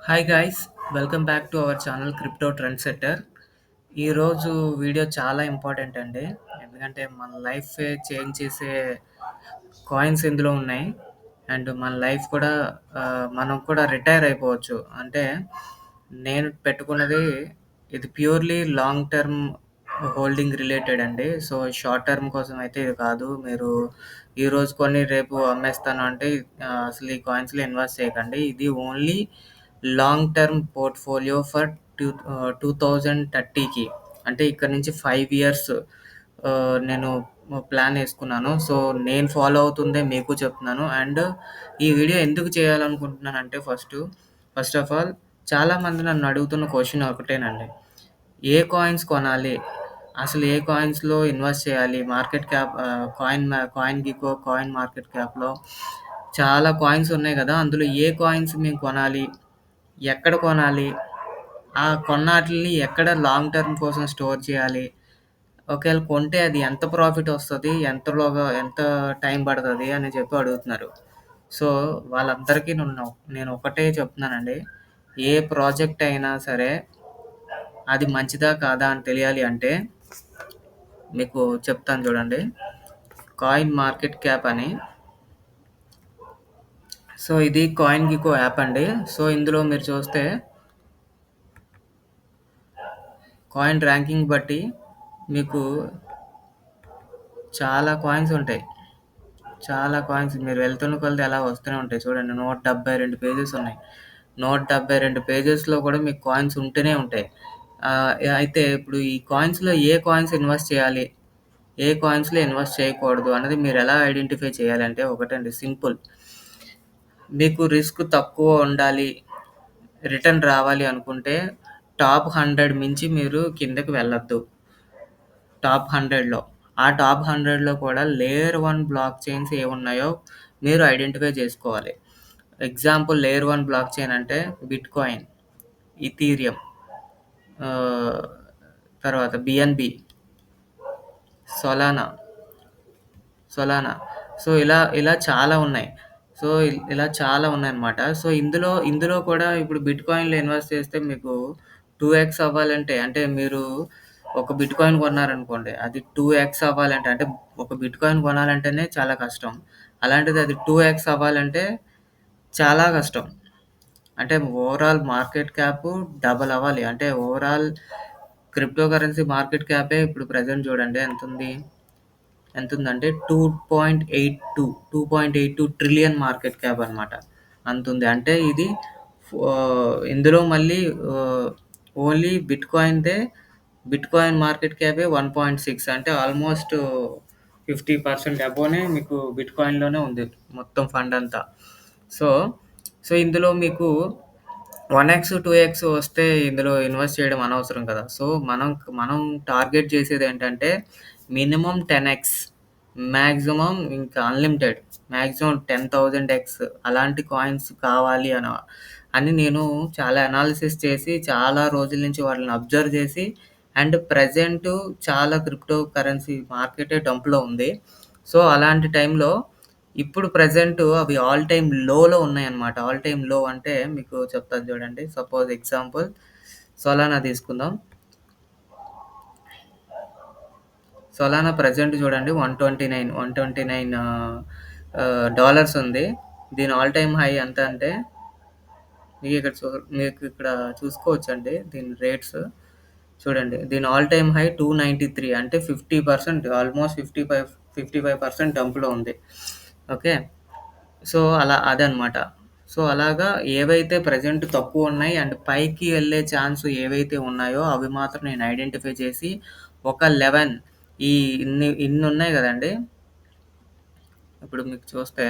Hi guys, welcome back to our channel crypto trend setter. ఈరోజు video చాలా important అండి. ఎందుకంటే మన లైఫ్ చేంజ్ చేసే కాయిన్స్ ఇందులో ఉన్నాయి. అండ్ మన లైఫ్ కూడా మనం కూడా రిటైర్ అయిపోవచ్చు. అంటే నేను పెట్టుకున్నది ఇది purely long term holding related అండి. సో షార్ట్ టర్మ్ కోసం అయితే ఇది కాదు. మీరు ఈరోజు కొని రేపు అమ్మేస్తాను అంటే అసలు ఈ కాయిన్స్లో ఇన్వెస్ట్ చేయకండి. ఇది only long term portfolio for 2030కి, అంటే ఇక్కడ నుంచి 5 ఇయర్స్ నేను ప్లాన్ వేసుకున్నాను. సో నేను ఫాలో అవుతుందే మీకు చెప్తున్నాను. అండ్ ఈ వీడియో ఎందుకు చేయాలనుకుంటున్నాను అంటే ఫస్ట్ ఆఫ్ ఆల్ చాలామంది నన్ను అడుగుతున్న క్వశ్చన్ ఒకటేనండి: ఏ కాయిన్స్ కొనాలి, అసలు ఏ కాయిన్స్లో ఇన్వెస్ట్ చేయాలి? Market cap CoinGecko coin market క్యాప్లో చాలా కాయిన్స్ ఉన్నాయి కదా, అందులో ఏ కాయిన్స్ మేము కొనాలి, ఎక్కడ కొనాలి, ఆ కొన్నాటిని ఎక్కడ లాంగ్ టర్మ్ కోసం స్టోర్ చేయాలి, ఒకవేళ కొంటే అది ఎంత ప్రాఫిట్ వస్తుంది, ఎంత టైం పడుతుంది అని చెప్పి అడుగుతున్నారు. సో వాళ్ళందరికీ నేను ఒకటే చెప్తున్నానండి: ఏ ప్రాజెక్ట్ అయినా సరే అది మంచిదా కాదా అని తెలియాలి అంటే మీకు చెప్తాను చూడండి. కాయిన్ మార్కెట్ క్యాప్ అని, సో ఇది కాయిన్ గికో యాప్ అండి. సో ఇందులో మీరు చూస్తే కాయిన్ ర్యాంకింగ్ బట్టి మీకు చాలా కాయిన్స్ ఉంటాయి. చాలా కాయిన్స్ మీరు వెళ్తున్న కొలది అలా వస్తూనే ఉంటాయి. చూడండి, 172 పేజెస్ ఉన్నాయి. 172 పేజెస్లో కూడా మీకు కాయిన్స్ ఉంటూనే ఉంటాయి. అయితే ఇప్పుడు ఈ కాయిన్స్లో ఏ కాయిన్స్ ఇన్వెస్ట్ చేయాలి, ఏ కాయిన్స్లో ఇన్వెస్ట్ చేయకూడదు అన్నది మీరు ఎలా ఐడెంటిఫై చేయాలంటే ఒకటండి, సింపుల్. మీకు రిస్క్ తక్కువ ఉండాలి, రిటర్న్ రావాలి అనుకుంటే టాప్ 100 మించి మీరు కిందకి వెళ్ళొద్దు. టాప్ 100లో, ఆ టాప్ 100లో కూడా లేయర్ 1 బ్లాక్ చైన్స్ ఏమున్నాయో మీరు ఐడెంటిఫై చేసుకోవాలి. ఎగ్జాంపుల్ లేయర్ 1 బ్లాక్ చైన్ అంటే బిట్ కాయిన్, ఇథీరియం, తర్వాత బిఎన్బి, సొలానా సొలానా సో ఇలా ఇలా చాలా ఉన్నాయి. సో ఇలా చాలా ఉన్నాయన్నమాట. సో ఇందులో కూడా ఇప్పుడు బిట్ కాయిన్లో ఇన్వెస్ట్ చేస్తే మీకు 2x అవ్వాలంటే, అంటే మీరు ఒక బిట్ కాయిన్ కొన్నారనుకోండి, అది 2x అవ్వాలంటే, అంటే ఒక బిట్ కాయిన్ కొనాలంటేనే చాలా కష్టం. అలాంటిది అది 2x అవ్వాలంటే చాలా కష్టం. అంటే ఓవరాల్ మార్కెట్ క్యాప్ డబల్ అవ్వాలి. అంటే ఓవరాల్ క్రిప్టో కరెన్సీ మార్కెట్ క్యాపే ఇప్పుడు ప్రెజెంట్ చూడండి ఎంతుందంటే 2.82 ట్రిలియన్ మార్కెట్ క్యాప్ అనమాట. అంతుంది. అంటే ఇది ఇందులో మళ్ళీ ఓన్లీ బిట్ కాయిన్ మార్కెట్ క్యాపే 1.6, అంటే ఆల్మోస్ట్ 50% అబోనే మీకు బిట్ కాయిన్లోనే ఉంది మొత్తం ఫండ్ అంతా. సో సో ఇందులో మీకు 1x 2x వస్తే ఇందులో ఇన్వెస్ట్ చేయడం అనవసరం కదా. సో మనం టార్గెట్ చేసేది ఏంటంటే మినిమం 10x, మ్యాక్సిమం ఇంకా అన్లిమిటెడ్, మ్యాక్సిమం 10,000x అలాంటి కాయిన్స్ కావాలి అని నేను చాలా అనాలిసిస్ చేసి చాలా రోజుల నుంచి వాళ్ళని అబ్జర్వ్ చేసి, అండ్ ప్రజెంట్ చాలా క్రిప్టో కరెన్సీ మార్కెటే డంప్లో ఉంది. సో అలాంటి టైంలో ఇప్పుడు ప్రెజెంట్ అవి ఆల్ టైమ్ లోలో ఉన్నాయన్నమాట. ఆల్ టైమ్ లో అంటే మీకు చెప్తాను చూడండి. సపోజ్ ఎగ్జాంపుల్ సొలానా తీసుకుందాం. సొలానా ప్రెజెంట్ చూడండి 129 డాలర్స్ ఉంది. దీని ఆల్ టైమ్ హై ఎంత అంటే మీకు ఇక్కడ చూసుకోవచ్చండి దీని రేట్స్. చూడండి, దీని ఆల్ టైమ్ హై 293, అంటే 50%, ఆల్మోస్ట్ 55% డంప్లో ఉంది. ఓకే, సో అదనమాట. సో అలాగా ఏవైతే ప్రెజెంట్ తక్కువ ఉన్నాయి అండ్ పైకి వెళ్ళే ఛాన్స్ ఏవైతే ఉన్నాయో అవి మాత్రం నేను ఐడెంటిఫై చేసి ఒక 11 ఈ ఇన్ని ఉన్నాయి కదండి. ఇప్పుడు మీకు చూస్తే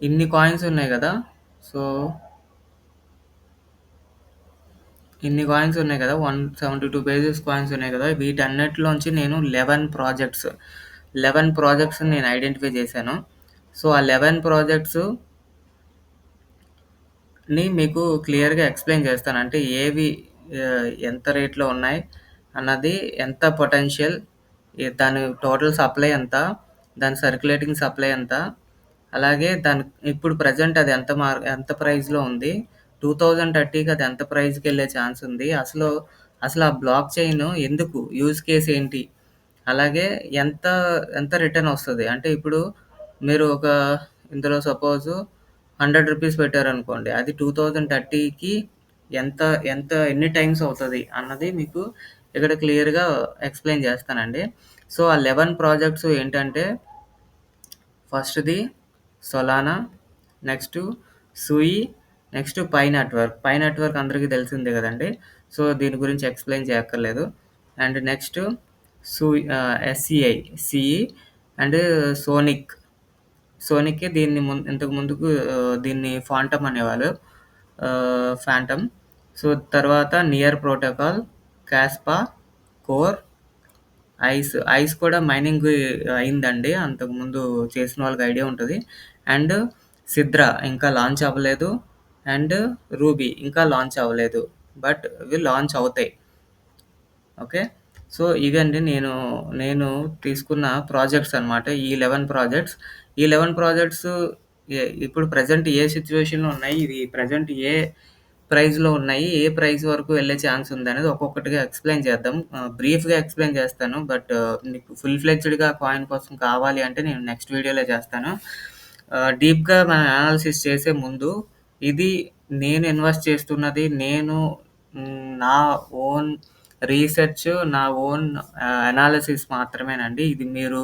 ఇన్ని కాయిన్స్ ఉన్నాయి కదా. సో ఇన్ని కాయిన్స్ ఉన్నాయి కదా, 172 పేజెస్ కాయిన్స్ ఉన్నాయి కదా. వీటన్నిటిలోంచి నేను 11 ప్రాజెక్ట్స్ నేను ఐడెంటిఫై చేశాను. సో ఆ 11 ప్రాజెక్ట్స్ని మీకు క్లియర్గా ఎక్స్ప్లెయిన్ చేస్తాను. అంటే ఏవి ఎంత రేట్లో ఉన్నాయి అన్నది, ఎంత పొటెన్షియల్, దాని టోటల్ సప్లై ఎంత, దాని సర్క్యులేటింగ్ సప్లై ఎంత, అలాగే దాని ఇప్పుడు ప్రెజెంట్ అది ఎంత ప్రైస్‌లో ఉంది, 2030కి అది ఎంత ప్రైస్‌కెళ్ళే ఛాన్స్ ఉంది, అసలు ఆ బ్లాక్ చైన్ ఎందుకు, యూజ్ కేస్ ఏంటి, అలాగే ఎంత ఎంత రిటర్న్ వస్తది. అంటే ఇప్పుడు మీరు ఇందులో సపోజ్ ₹100 పెట్టారనుకోండి. అది 2030కి ఎంత ఎంత ఎన్ని టైమ్స్ అవుతది అన్నది మీకు ఇక్కడ క్లియర్‌గా ఎక్స్‌ప్లెయిన్ చేస్తానండి. సో, ఆ 11 ప్రాజెక్ట్స్ ఏంటంటే ఫస్ట్‌ది Solana, next Sui, next Pi network. Pi network అందరికీ తెలిసిందే గదండీ! సో, దీని గురించి ఎక్స్‌ప్లెయిన్ చేయక్కర్లేదు. And next S C I, C E and Sonic. సోనిక్‌కి ఇంతకు ముందుకు దీన్ని ఫాంటమ్ అనేవాళ్ళు. ఫాంటమ్. సో, తర్వాత Near protocol, Kaspa, Core, Ice కూడా మైనింగ్ అయిందండి. అంతకుముందు చేసిన వాళ్ళకి ఐడియా ఉంటది. అండ్ సిద్రా ఇంకా లాంచ్ అవ్వలేదు. అండ్ రూబీ ఇంకా లాంచ్ అవ్వలేదు. బట్ ఇవి లాంచ్ అవుతాయి. ఓకే. సో, ఇవండి నేను తీసుకున్న ప్రాజెక్ట్స్ అనమాట. ఈ 11 ప్రాజెక్ట్స్. ఈ 11 ప్రాజెక్ట్స్ ఇప్పుడు ప్రెజెంట్ ఏ సిట్యుయేషన్‌లో ఉన్నాయి, ఇవి ప్రెజెంట్ ఏ ప్రైస్‌లో ఉన్నాయి, ఏ ప్రైస్ వరకు వెళ్ళే ఛాన్స్ ఉందనేది ఒక్కొక్కటిగా ఎక్స్‌ప్లెయిన్ చేద్దాం. బ్రీఫ్‌గా ఎక్స్‌ప్లెయిన్ చేస్తాను. బట్ మీకు ఫుల్ ఫ్లెడ్జ్డ్‌గా కాయిన్ కోసం కావాలి అంటే నేను నెక్స్ట్ వీడియోలో చేస్తాను. డీప్‌గా మనం అనాలిసిస్ చేసే ముందు ఇది నేను ఇన్వెస్ట్ చేస్తున్నది నా ఓన్ రీసెర్చ్, నా ఓన్ అనాలిసిస్ మాత్రమేనండి. ఇది మీరు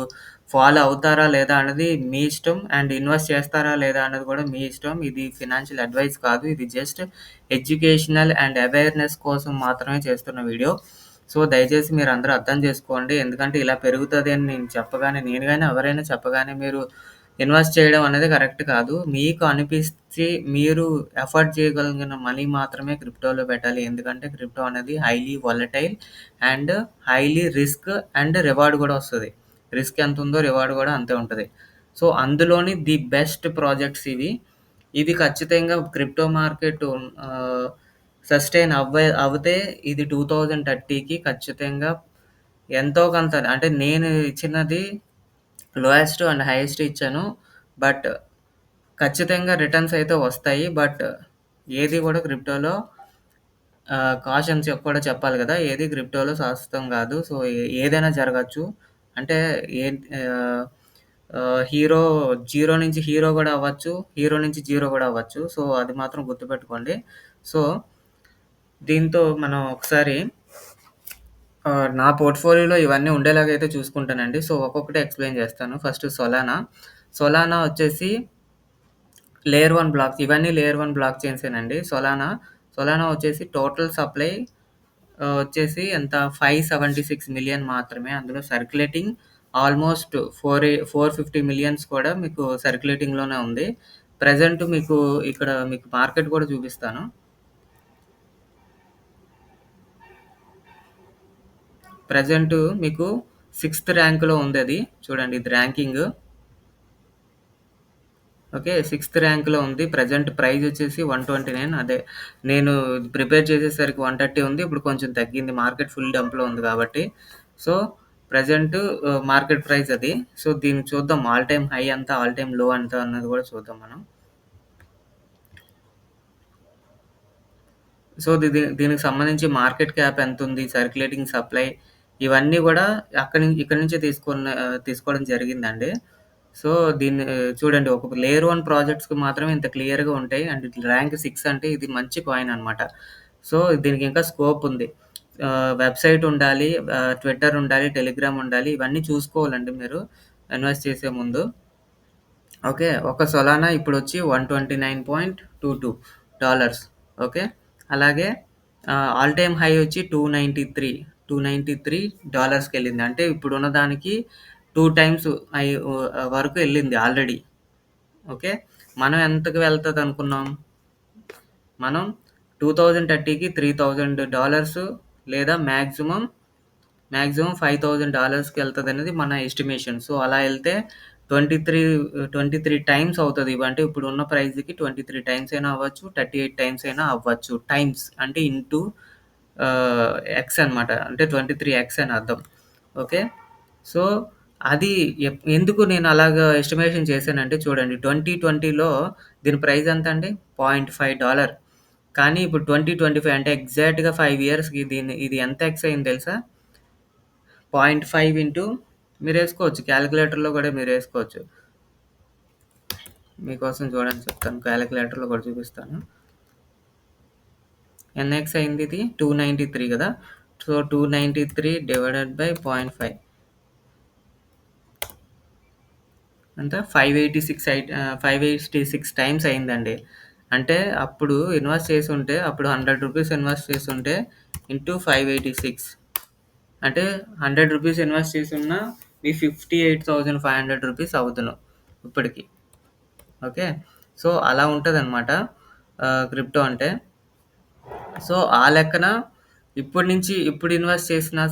ఫాలో అవుతారా లేదా అన్నది మీ ఇష్టం. అండ్ ఇన్వెస్ట్ చేస్తారా లేదా అన్నది కూడా మీ ఇష్టం. ఇది ఫినాన్షియల్ అడ్వైస్ కాదు. ఇది జస్ట్ ఎడ్యుకేషనల్ అండ్ అవేర్‌నెస్ కోసం మాత్రమే చేస్తున్న వీడియో. సో, దయచేసి మీరందరూ అర్థం చేసుకోండి. ఎందుకంటే ఇలా పెరుగుతది అని నేను గాని ఎవరైనా చెప్పగానే మీరు ఇన్వెస్ట్ చేయడం అనేది కరెక్ట్ కాదు. మీకు అనిపించి మీరు ఎఫర్డ్ చేయగలిగిన మనీ మాత్రమే క్రిప్టోలో పెట్టాలి. ఎందుకంటే క్రిప్టో అనేది highly volatile and highly risk and reward కూడా వస్తది. రిస్క్ ఎంతుందో రివార్డ్ కూడా అంతే ఉంటది. సో, అందులోని ది బెస్ట్ ప్రాజెక్ట్స్ ఇవి. ఇది ఖచ్చితంగా క్రిప్టో మార్కెట్ సస్టైన్ అవ్వితే ఇది 2030కి ఖచ్చితంగా ఎంతో కొంత, అంటే నేను ఇచ్చినది లోయెస్ట్ అండ్ హైయెస్ట్ ఇచ్చాను. బట్ ఖచ్చితంగా రిటర్న్స్ అయితే వస్తాయి. బట్ ఏది కూడా క్రిప్టోలో కాషన్స్ కూడా చెప్పాలి కదా! ఏది క్రిప్టోలో శాశ్వతం కాదు. సో, ఏదైనా జరగచ్చు. అంటే ఏ ఆహ్, ఆహ్, హీరో జీరో నుంచి హీరో కూడా అవ్వచ్చు. హీరో నుంచి జీరో కూడా అవ్వచ్చు. సో, అది మాత్రం గుర్తుపెట్టుకోండి. సో, దీంతో మనం ఒకసారి నా పోర్ట్‌ఫోలియోలో ఇవన్నీ ఉండేలాగైతే చూసుకుంటానండి. సో, ఒక్కొక్కటి ఎక్స్‌ప్లెయిన్ చేస్తాను. First Solana. సోలానా వచ్చేసి లేయర్ 1 బ్లాక్స్, ఇవన్నీ లేయర్ 1 బ్లాక్ చైన్సేనండి. సోలానా వచ్చేసి టోటల్ సప్లై వచ్చేసి ఎంత 576 మిలియన్ మాత్రమే. అందులో సర్క్యులేటింగ్ ఆల్మోస్ట్ 450 మిలియన్స్ కూడా మీకు సర్క్యులేటింగ్‌లోనే ఉంది. ప్రెజెంట్ మీకు మార్కెట్ కూడా చూపిస్తాను. ప్రెజెంట్ మీకు సిక్స్త్ ర్యాంక్‌లో ఉందది. చూడండి ఇది ర్యాంకింగ్. ఓకే. సిక్స్త్ ర్యాంక్‌లో ఉంది. ప్రెజెంట్ ప్రైజ్ వచ్చేసి 129. అదే నేను ప్రిపేర్ చేసేసరికి 130 ఉంది. ఇప్పుడు కొంచెం తగ్గింది. మార్కెట్ ఫుల్ డంప్‌లో ఉంది కాబట్టి. సో, ప్రెజెంట్ మార్కెట్ ప్రైస్ అది. సో, దీన్ని చూద్దాం. ఆల్ టైమ్ హై ఎంత, ఆల్ టైమ్ లో ఎంత అన్నది కూడా చూద్దాం మనం. సో, దీనికి సంబంధించి మార్కెట్ క్యాప్ ఎంతుంది, సర్క్యులేటింగ్ సప్లై ఇవన్నీ గూడా ఇక్కడి నుంచే తీసుకోవడం జరిగిందండి. సో, దీన్ని చూడండి, ఒక లేయర్ 1 ప్రాజెక్ట్స్‌కి మాత్రమే ఇంత క్లియర్‌గా ఉంటాయి. అండ్ ర్యాంక్ 6 అంటే ఇది మంచి కాయిన్ అనమాట. సో, దీనికి ఇంకా స్కోప్ ఉంది. వెబ్‌సైట్ ఉండాలి, ట్విట్టర్ ఉండాలి, టెలిగ్రామ్ ఉండాలి. ఇవన్నీ చూసుకోవాలండి మీరు ఇన్వెస్ట్ చేసే ముందు. ఓకే. ఒక సొలానా ఇప్పుడొచ్చి $129.22. ఓకే. అలాగే ఆల్ టైమ్ హై వచ్చి 293 డాలర్స్‌కెళ్ళింది. అంటే ఇప్పుడున్న దానికి 2 టైమ్స్ వరకు ఎళ్ళింది ఆల్రెడీ. ఓకే. మనం ఎంతకి వెళ్తదనుకున్నాం? మనం 2030కి $3,000 లేదా మాక్సిమం $5,000కెళ్తదనేది మన ఎస్టిమేషన్. సో, అలా ఎళ్తే 23 టైమ్స్ అవుతది. అంటే ఇప్పుడున్న ప్రైస్‌కి 23 టైమ్స్ అయినా అవ్వచ్చు, 38 టైమ్స్ అయినా అవ్వచ్చు. టైమ్స్ అంటే ఇంటూ ఎక్స్ అనమాట. అంటే 23 ఎక్స్ అని అర్థం. ఓకే. సో, అది ఎందుకు నేను అలాగా ఎస్టిమేషన్ చేశానంటే చూడండి 2020లో దీని ప్రైస్ ఎంతండి? $0.5 కానీ ఇప్పుడు 2025 అంటే ఎగ్జాక్ట్‌గా 5 ఇయర్స్‌కి ఇది ఎంత ఎక్స్ అయింది తెలుసా? 0.5 ఇంటూ మీరేసుకోవచ్చు. కాలిక్యులేటర్‌లో గూడా మీరేసుకోవచ్చు. మీకోసం చూడండి చెప్తాను. కాలిక్యులేటర్‌లో కూడా చూపిస్తాను. ఎన్ని ఎక్స్ అయింది ఇది? 293 గదా! సో, 293 డివైడెడ్ బై 0.5 ఎంత 586 టైమ్స్ అయిందండి. అంటే అప్పుడు ఇన్వెస్ట్ చేసుంటే అప్పుడు రూ. 100 ఇన్వెస్ట్ చేసుంటే ఇంటూ 586 అంటే రూ. 100 ఇన్వెస్ట్ చేసున్నా మీ రూ. 58,500 అవుతును ఇప్పటికి. ఓకే. సో, అలా ఉంటదనమాట క్రిప్టో అంటే. సో, ఆ లెక్కన ఇప్పుడు ఇన్వెస్ట్ చేసినా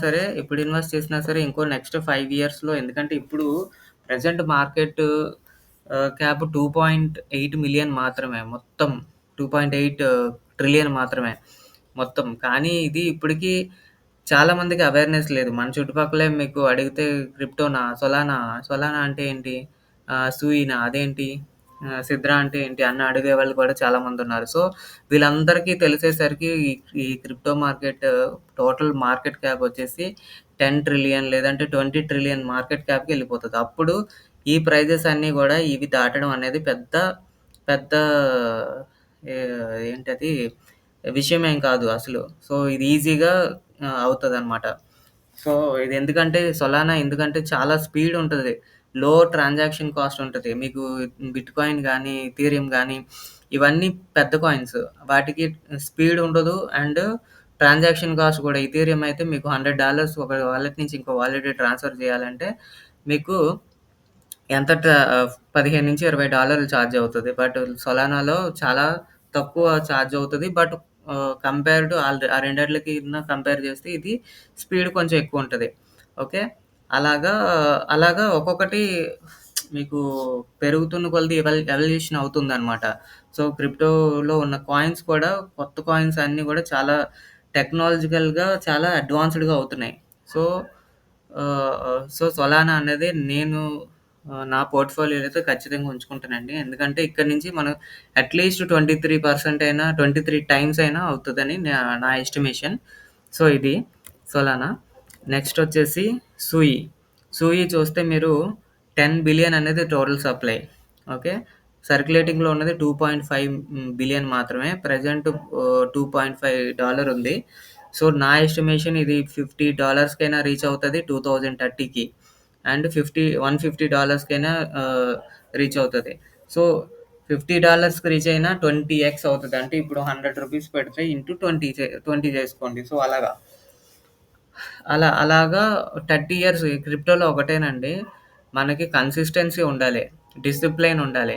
సరే ఇంకో నెక్స్ట్ 5 ఇయర్స్‌లో ఎందుకంటే ఇప్పుడు ప్రెజెంట్ మార్కెట్ క్యాప్ 2.8 మిలియన్ మాత్రమే మొత్తం. 2.8 ట్రిలియన్ మాత్రమే మొత్తం. కానీ ఇది ఇప్పటికి చాలా మందికి అవేర్‌నెస్ లేదు. మన చుట్టుపక్కలే మీకు అడిగితే క్రిప్టోనా? సొలానా అంటే ఏంటి? సూయినా? అదేంటి? సిద్రా అంటే ఏంటి? అని అడిగేవాళ్ళు కూడా చాలామందున్నారు. సో, వీళ్ళందరికీ తెలిసేసరికి ఈ crypto market total market cap వచ్చేసి 10 ట్రిలియన్ లేదంటే 20 ట్రిలియన్ మార్కెట్ క్యాప్‌కెళ్ళిపోతది. అప్పుడు ఈ ప్రైజెస్ అన్నీ గూడా ఇవి దాటడం అనేది పెద్ద పెద్ద ఏంటది విషయమేం కాదు అసలు. సో, ఇది ఈజీగా అవుతదనమాట. సో, ఇది ఎందుకంటే చాలా స్పీడ్ ఉంటది. లో ట్రాన్సాక్షన్ కాస్ట్ ఉంటది. మీకు బిట్‌కాయిన్ గానీ, ఇథీరియం గానీ ఇవన్నీ పెద్ద కాయిన్స్. వాటికి స్పీడ్ ఉండదు. అండ్ ట్రాన్సాక్షన్ కాస్ట్ కూడా ఇథీరియం అయితే మీకు $100 ఒక వాలెట్ నుంచి ఇంకో వాలెట్‌కి ట్రాన్స్‌ఫర్ చేయాలంటే మీకు ఎంత 15-20 చార్జ్ అవుతది. బట్ సొలానాలో చాలా తక్కువ చార్జ్ అవుతది. బట్ కంపేర్ టు ఆ రెండిట్లకిన కంపేర్ చేస్తే ఇది స్పీడ్ కొంచెం ఎక్కువుంటది. ఓకే. అలాగా, అలాగా ఒక్కొక్కటి మీకు పెరుగుతున్న కొలది ఎవల్యూషన్ అవుతుందనమాట. సో, క్రిప్టోలో ఉన్న కాయిన్స్ కూడా కొత్త కాయిన్స్ అన్నీ గూడా చాలా టెక్నాలజికల్‌గా చాలా అడ్వాన్స్‌డ్‌గా అవుతున్నాయి. సో, సొలానా అనేది నేను నా పోర్ట్‌ఫోలియోలో అయితే ఖచ్చితంగా ఉంచుకుంటానండి. ఎందుకంటే ఇక్కడి నుంచి మనం అట్‌లీస్ట్ 23% అయినా 23 టైమ్స్ అయినా అవుతదని నా ఎస్టిమేషన్. సో, ఇది సొలానా. నెక్స్ట్ వచ్చేసి సూయి. సూయి చూస్తే మీరు 10 బిలియన్ అనేది టోటల్ సప్లై. ఓకే. సర్క్యులేటింగ్‌లో ఉన్నది 2.5 బిలియన్ మాత్రమే. ప్రెజెంట్ $2.5 ఉంది. సో, నా ఎస్టిమేషన్ ఇది $50 రీచ్ అవుతది 2030కి. అండ్ 150 ఆహ్, రీచ్ అవుతది. సో, $50కి రీచ్ అయినా 20x అవుతది. అంటే ఇప్పుడు రూ. 100 పెడితే ఇంటూ 20 చేసుకోండి. సో, అలాగా 30 ఇయర్స్ క్రిప్టోలో ఒకటేనండి. మనకి కన్సిస్టెన్సీ ఉండాలి. డిసిప్లైన్ ఉండాలి.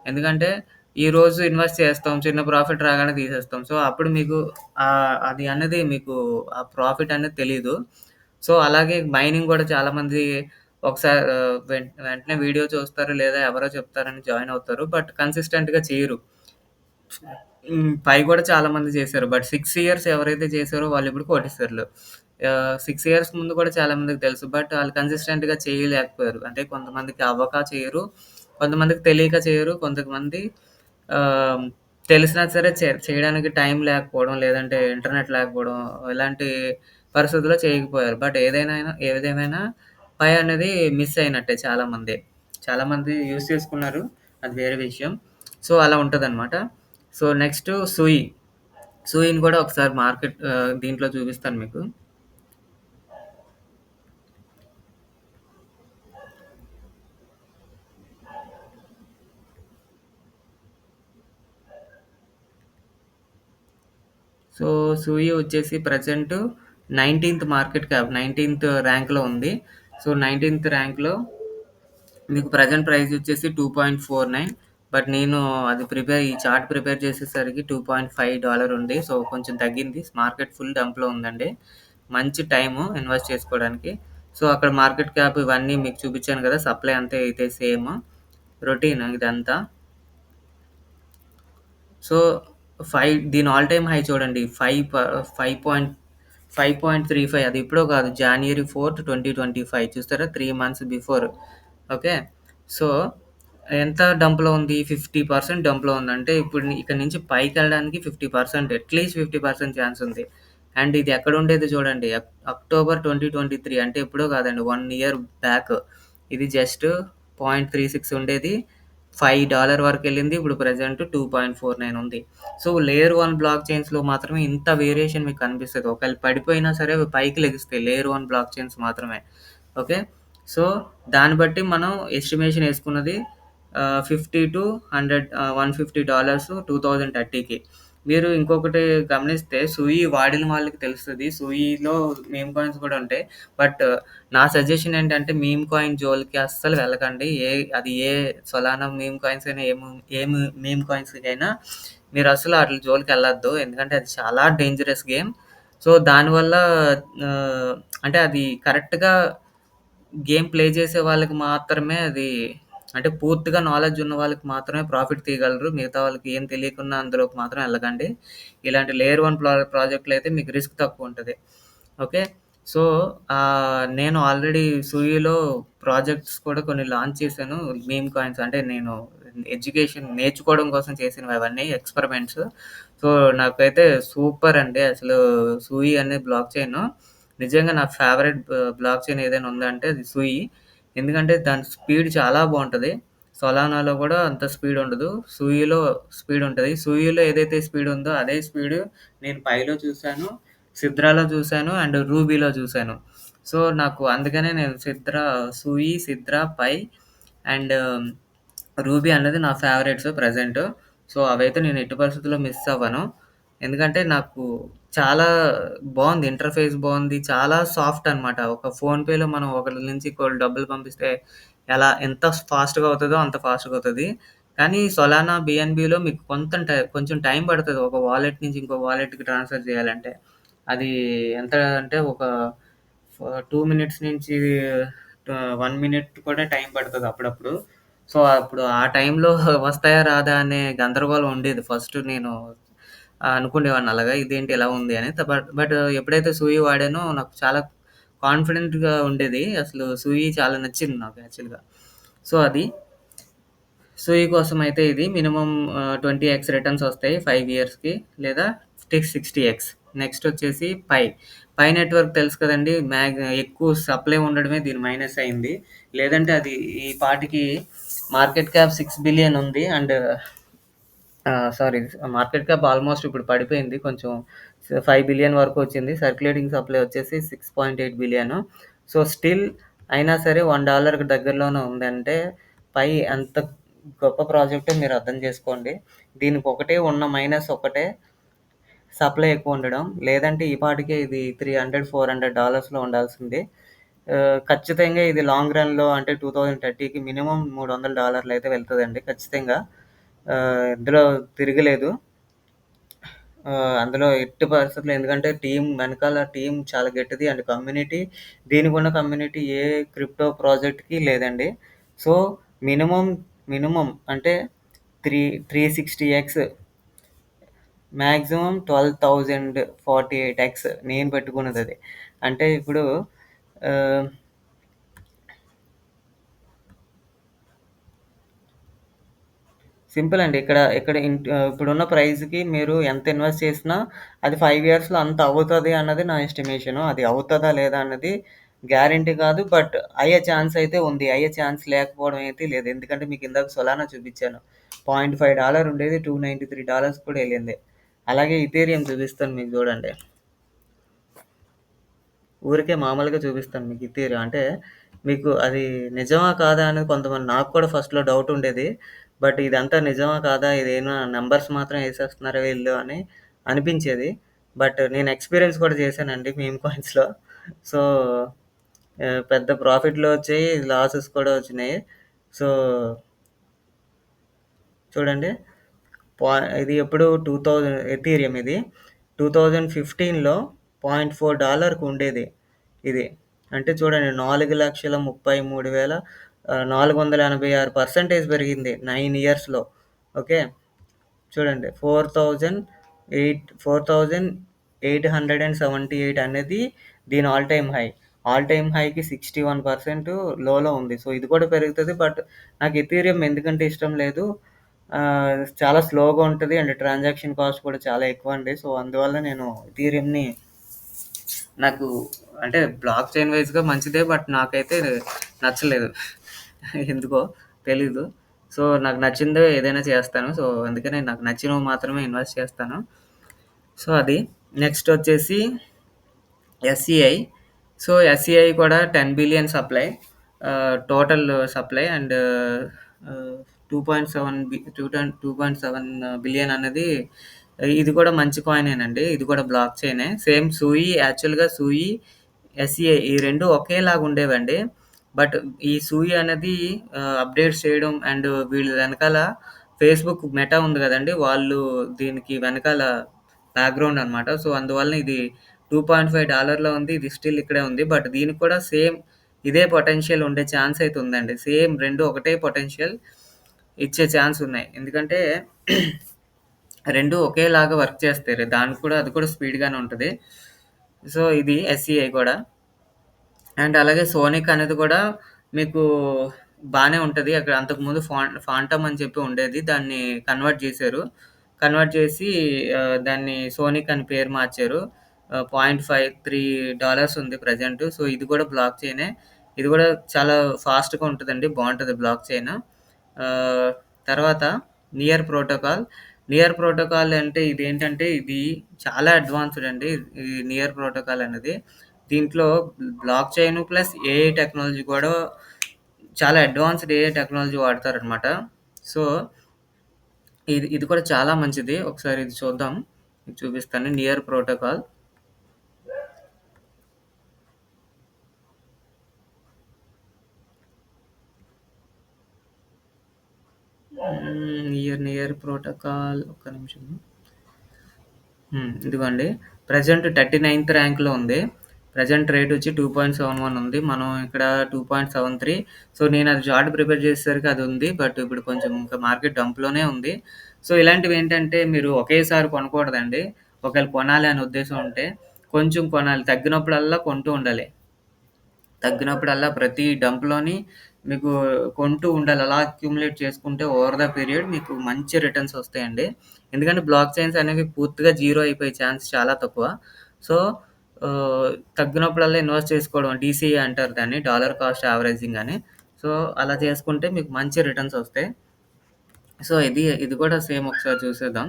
ఎందుకంటే ఈరోజు ఇన్వెస్ట్ చేస్తాం. చిన్న ప్రాఫిట్ రాగానే తీసేస్తాం. సో, అప్పుడు మీకు అది అనేది మీకు ఆ ప్రాఫిట్ అనేది తెలీదు. సో, అలాగే మైనింగ్ గూడా చాలామంది ఒకసారి వెంటనే వీడియో చూస్తారు. లేదా ఎవరో చెప్తారని జాయిన్ అవుతారు. బట్ కన్సిస్టెంట్‌గా చేయరు. గూడా చాలా మంది చేశారు. బట్ 6 ఇయర్స్ ఎవరైతే చేశారో వాళ్ళిప్పుడు కోటీశ్వరులు. 6 ఇయర్స్ ముందు కూడా చాలా మందికి తెలుసు. బట్ ఆళ్ళు కన్సిస్టెంట్‌గా చేయలేకపోయారు. అంటే కొంతమందికి అవ్వక చేయరు. కొంతమందికి తెలియక చేయరు. కొంతమంది ఆహ్, తెలిసినా సరే చేయడానికి టైం లేకపోవడం, లేదంటే ఇంటర్నెట్ లేకపోవడం ఇలాంటి పరిస్థితుల్లో చేయకపోయారు. బట్ ఏదేమైనా అనేది మిస్ అయినట్టే చాలామంది. చాలామంది యూజ్ చేసుకున్నారు. అది వేరే విషయం. సో, అలా ఉంటదనమాట. So, next సూయి. సూయిని కూడా ఒకసారి దీంట్లో చూపిస్తాను మీకు. సో, సూయి వచ్చేసి ప్రెజెంట్ 19థ్ ర్యాంక్‌లో ఉంది. సో, 19థ్ ర్యాంక్‌లో మీకు ప్రెజెంట్ ప్రైస్ వచ్చేసి 2.49 బట్ నేను ఈ చార్ట్ ప్రిపేర్ చేసేసరికి $2.5 ఉంది. సో, కొంచెం తగ్గింది. మార్కెట్ ఫుల్ డంప్‌లో ఉందండి. మంచి టైము ఇన్వెస్ట్ చేసుకోవడానికి. సో, అక్కడ మార్కెట్ క్యాప్ ఇవన్నీ మీకు చూపించాను కదా! సప్లై అంతా అయితే సేమ్. రొటీన్ ఇదంతా. సో, దీని ఆల్ టైమ్ హై చూడండి. 5 ప 5. 5.35 అది ఇప్పుడో కాదు. జాన్యురీ 4, 2025 చూసారా? 3 మంత్స్ బిఫోర్. ఓకే. సో, ఎంత డంప్‌లో ఉంది? 50% డంప్‌లో ఉంది. అంటే ఇప్పుడు ఇక్కడి నుంచి పైకెళ్ళడానికి 50% అట్‌లీస్ట్ 50% ఛాన్స్ ఉంది. అండ్ ఇది ఎక్కడుండేది చూడండి. అక్టోబర్ 2023 అంటే ఎప్పుడో కాదండి. 1 ఇయర్ బ్యాక్. ఇది జస్ట్ 0.36 ఉండేది. $5 వరకెళ్ళింది. ఇప్పుడు ప్రెజెంట్ 2.49 ఉంది. సో, లేయర్ 1 బ్లాక్ చైన్స్‌లో మాత్రమే ఇంత వేరియేషన్ మీకు కనిపిస్తది. ఒకవేళ పడిపోయినా సరే అవి పైకి లెగుస్తాయి. లేయర్ 1 బ్లాక్ చైన్స్ మాత్రమే. ఓకే. సో, దాన్ని బట్టి మనం ఎస్టిమేషన్ యేసుకున్నది 50-100 $150 2030కి. మీరు ఇంకొకటి గమనిస్తే సూయి వాడిన వాళ్ళకి తెలుస్తది. సూయిలో మీమ్ కాయిన్స్ కూడా ఉంటాయి. బట్ నా సజెషన్ ఏంటంటే మీమ్ కాయిన్ జోలికి అస్సలు వెళ్ళకండి. అది ఏ సొలానా మీమ్ కాయిన్స్ అయినా ఏ మీమ్ కాయిన్స్‌కైనా మీరసలు ఆటిలి జోలికెళ్ళొద్దు. ఎందుకంటే అది చాలా డేంజరస్ గేమ్. సో, దానివల్ల అంటే అది కరెక్ట్‌గా గేమ్ ప్లే చేసే వాళ్ళకి మాత్రమే అది అంటే పూర్తిగా నాలెడ్జ్ ఉన్న వాళ్ళకి మాత్రమే ప్రాఫిట్ తీయగలరు. మిగతా వాళ్ళకి ఏం తెలియకున్నా అందులోకి మాత్రం ఎళ్ళకండి. ఇలాంటి లేయర్ 1 ప్రాజెక్ట్‌లో అయితే మీకు రిస్క్ తక్కువుంటది. ఓకే. సో, నేను ఆల్రెడీ సూయిలో ప్రాజెక్ట్స్ కూడా కొన్ని లాంచ్ చేశాను. మీమ్ కాయిన్స్ అంటే నేను ఎడ్యుకేషన్ నేర్చుకోవడం కోసం చేసినవి అవన్నీ ఎక్స్‌పెరిమెంట్స్. సో, నాకైతే సూపర్ అండి. అసలు సూయి అనే బ్లాక్ చైను నిజంగా నా ఫేవరెట్ బ్లాక్ చైన్ ఏదైనా ఉందంటే అది సూయి. ఎందుకంటే దాని స్పీడ్ చాలా బావుంటది. సొలానాలో గూడా అంత స్పీడ్ ఉండదు. సూయిలో స్పీడ్ ఉంటది. సూయిలో ఏదైతే స్పీడ్ ఉందో అదే స్పీడ్ నేను పైలో చూసాను, సిద్రాలో చూసాను అండ్ రూబీలో చూసాను. సో, నాకు అందుకనే నేను సూయి, సిద్రా, పై అండ్ రూబీ అన్నది నా ఫేవరెట్స్ ప్రెజెంట్. సో, అవైతే నేను ఎట్టి పరిస్థితుల్లో మిస్ అవ్వను. ఎందుకంటే నాకు చాలా బావుంది. ఇంటర్‌ఫేస్ బావుంది. చాలా సాఫ్ట్ అనమాట. ఒక ఫోన్‌పేలో మనం ఒకళ్ళ నుంచి ఇంకోళ్ళకి డబ్బులు పంపిస్తే ఎంత ఫాస్ట్‌గా అవుతదో అంత ఫాస్ట్‌గా అవుతది. కానీ సొలానా, బీఎన్‌బీలో మీకు కొంచెం టైం పడతది. ఒక వాలెట్ నుంచి ఇంకో వాలెట్‌కి ట్రాన్స్‌ఫర్ చేయాలంటే. అది ఎంత అంటే ఒక 2 మినిట్స్ నుంచి 1 మినిట్ కూడా టైం పడతది అప్పుడప్పుడు. సో, అప్పుడు ఆ టైంలో వస్తాయా? రాదా? అనే గందరగోళం ఉండేది. ఫస్ట్ నేను అనుకునేవాడిని అలాగా. ఇదేంటి ఇలా ఉంది అని. బట్ బట్ ఎప్పుడైతే సూయి వాడానో నాకు చాలా కాన్ఫిడెంట్‌గా ఉండేది. అసలు సూయి చాలా నచ్చింది నాకు యాక్చువల్‌గా. సో, అది. సూయి కోసమైతే ఇది మినిమమ్ 20x రిటర్న్స్ వస్తాయి 5 ఇయర్స్‌కి లేదా 60x. నెక్స్ట్ వచ్చేసి పై. పై నెట్‌వర్క్ తెలుసు కదండీ! ఎక్కువ సప్లై ఉండడమే దీని మైనస్ అయింది. లేదంటే అది ఈ పాటికి మార్కెట్ క్యాప్ 6 బిలియన్ ఉంది. And sorry market cap almost ఇప్పుడు పడిపోయింది. కొంచెం 5 బిలియన్ వరకు వచ్చింది. సర్క్యులేటింగ్ సప్లై వచ్చేసి 6.8 బిలియన్. సో, స్టిల్ అయినా సరే $1కి దగ్గరలోనే ఉందంటే పై ఎంత గొప్ప ప్రాజెక్టో మీరు అర్థం చేసుకోండి. దీనికి ఒకటే ఉన్న మైనస్ ఒకటే సప్లై ఎక్కువ ఉండడం. లేదంటే ఈ పాటికే ఇది $300, $400 ఉండాల్సింది. ఖచ్చితంగా ఇది లాంగ్ రన్‌లో అంటే 2030కి మినిమమ్ $300 అయితే వెళ్తదండి ఖచ్చితంగా. ఇందులో తిరగలేదు. అందులో ఎట్టి పరిస్థితుల్లో ఎందుకంటే వెనకాల టీమ్ చాలా గట్టిది. అండ్ కమ్యూనిటీ దీనికున్న కమ్యూనిటీ ఏ క్రిప్టో ప్రాజెక్ట్‌కి లేదండి. సో, మినిమమ్, మినిమమ్ అంటే 360x మాక్సిమం 12,048x నేను పెట్టుకున్నదది. అంటే ఇప్పుడు ఆహ్ సింపుల్ అండి. ఇక్కడ ఇప్పుడున్న ప్రైస్‌కి మీరు ఎంత ఇన్వెస్ట్ చేసినా అది 5 ఇయర్స్‌లో అంత అవుతది అన్నది నా ఎస్టిమేషను. అది అవుతదా లేదా అన్నది గ్యారంటీ కాదు. బట్ అయ్యే ఛాన్స్ అయితే ఉంది. అయ్యే ఛాన్స్ లేకపోవడం అయితే లేదు. ఎందుకంటే మీకు ఇందాక సొలానా చూపించాను. $0.5 ఉండేది $293 కూడా ఎళ్ళింది. అలాగే ఇథీరియం చూపిస్తాను మీకు చూడండి. ఊరికే మామూలుగా చూపిస్తాను మీకు ఇథీరియం. అంటే మీకు అది నిజమా? కాదా? అనేది కొంతమంది నాకు కూడా ఫస్ట్‌లో డౌట్ ఉండేది. బట్ ఇదంతా నిజమా? కాదా? ఇదేనా నంబర్స్ మాత్రం ఏసేస్తున్నారా వీళ్ళు అని అనిపించేది. బట్ నేను ఎక్స్‌పీరియన్స్ కూడా చేశానండి మీమ్ కాయిన్స్‌లో. సో, పెద్ద ప్రాఫిట్‌లు వచ్చాయి. లాసెస్ కూడా వచ్చినాయి. సో, చూడండి. ఇది ఎప్పుడు 2000 ఎథీరియం ఇది. 2015లో $0.4కి ఉండేది ఇది. అంటే చూడండి 4,33,486% పెరిగింది 9 ఇయర్స్‌లో. ఓకే. చూడండి 4008 4000 878 అనేది దీని all time high. All time హైకి 61% లోలో ఉంది. సో, ఇది కూడా పెరుగుతది. బట్ నాకు ఎథీరియం ఎందుకంటే ఇష్టం లేదు. చాలా స్లోగా ఉంటది. అండ్ ట్రాన్సాక్షన్ కాస్ట్ కూడా చాలా ఎక్కువండి. సో, అందువల్ల నేను ఎథీరియంని నాకు అంటే బ్లాక్ చైన్ వైస్‌గా మంచిదే. బట్ నాకైతే నచ్చలేదు. ఎందుకో తెలీదు. సో, నాకు నచ్చిందే ఏదైనా చేస్తాను. సో, అందుకనే నాకు నచ్చినవి మాత్రమే ఇన్వెస్ట్ చేస్తాను. సో, అది. నెక్స్ట్ వచ్చేసి ఎస్‌సిఐ. సో, ఎస్‌సిఐ కూడా 10 billion supply. Total supply and 2.7 billion అన్నది ఇది కూడా మంచి కాయినేనండి. ఇది కూడా బ్లాక్ చైనే. సేమ్ సూయి యాక్చువల్‌గా సూయి, ఎస్‌సిఐ ఈ 2 ఒకేలాగా ఉండేవండి. బట్ ఈ సూయి అనేది అప్‌డేట్స్ చేయడం అండ్ వీళ్ళ వెనకాల ఫేస్‌బుక్ మెటా ఉంది గదండీ! వాళ్ళు దీనికి వెనకాల బ్యాక్‌గ్రౌండ్ అనమాట. సో, అందువలన ఇది $2.5 ఉంది. ఇది స్టిల్ ఇక్కడే ఉంది. బట్ దీనికి కూడా సేమ్ ఇదే పొటెన్షియల్ ఉండే ఛాన్స్ అయితే ఉందండి. సేమ్ 2 ఒకటే పొటెన్షియల్ ఇచ్చే ఛాన్స్ ఉన్నాయి. ఎందుకంటే 2 ఒకేలాగా వర్క్ చేస్తాయి. దానికి కూడా అది కూడా స్పీడ్‌గానే ఉంటది. సో, ఇది ఎస్‌సిఐ కూడా. అండ్ అలాగే సోనిక్ అనేది కూడా మీకు బానే ఉంటది. అక్కడ అంతకుముందు ఫాంటమ్ అని చెప్పి ఉండేది. దాన్ని కన్వర్ట్ జేశారు. కన్వర్ట్ చేసి దాన్ని సోనిక్ అని పేరు మార్చారు. $0.53 ఉంది ప్రెజెంట్. సో, ఇది కూడా బ్లాక్ చైనే. ఇది కూడా చాలా ఫాస్ట్‌గా ఉంటదండి. బావుంటది బ్లాక్ చైన్. ఆహ్, తర్వాత నియర్ ప్రోటోకాల్. నియర్ ప్రోటోకాల్ అంటే ఇదేంటంటే ఇది చాలా అడ్వాన్స్‌డ్ అండి. ఈ నియర్ ప్రోటోకాల్ అనేది. దీంట్లో block chain plus AI technology కూడా చాలా అడ్వాన్స్‌డ్ ఏఐ టెక్నాలజీ వాడతారనమాట. సో, ఇది ఇది కూడా చాలా మంచిది. ఒకసారి ఇది చూద్దాం. మీకు చూపిస్తాను. Near protocol. నియర్ ప్రోటోకాల్ ఒక్క నిమిషం. ఇదిగోండి. ప్రెజెంట్ 39థ్ ర్యాంక్‌లో ఉంది. ప్రెజెంట్ రేట్ వచ్చి 2.71 ఉంది. మనం ఇక్కడ 2.73. సో, నేనది చార్ట్ ప్రిపేర్ చేసేసరికి అది ఉంది. బట్ ఇప్పుడు కొంచెం ఇంకా మార్కెట్ డంప్‌లోనే ఉంది. సో, ఇలాంటివేంటంటే మీరు ఒకేసారి కొనకూడదండి. ఒకవేళ కొనాలి అనే ఉద్దేశం ఉంటే కొంచెం కొనాలి. తగ్గినప్పుడల్లా కొంటూ ఉండాలి. తగ్గినప్పుడల్లా ప్రతి డంప్‌లోని మీకు కొంటూ ఉండాలి. అలా అక్యుములేట్ చేసుకుంటే ఓవర్ ద పీరియడ్ మీకు మంచి రిటర్న్స్ వస్తాయండి. ఎందుకంటే బ్లాక్ చైన్స్ అనేవి పూర్తిగా జీరో అయిపోయే ఛాన్స్ చాలా తక్కువ. సో, తగ్గినప్పుడల్లా ఇన్వెస్ట్ చేసుకోవడం డీసీఏ అంటారు దాన్ని. డాలర్ కాస్ట్ యావరేజింగ్ అని. సో, అలా చేసుకుంటే మీకు మంచి రిటర్న్స్ వస్తాయి. సో, ఇది కూడా సేమ్ ఒకసారి చూసేద్దాం.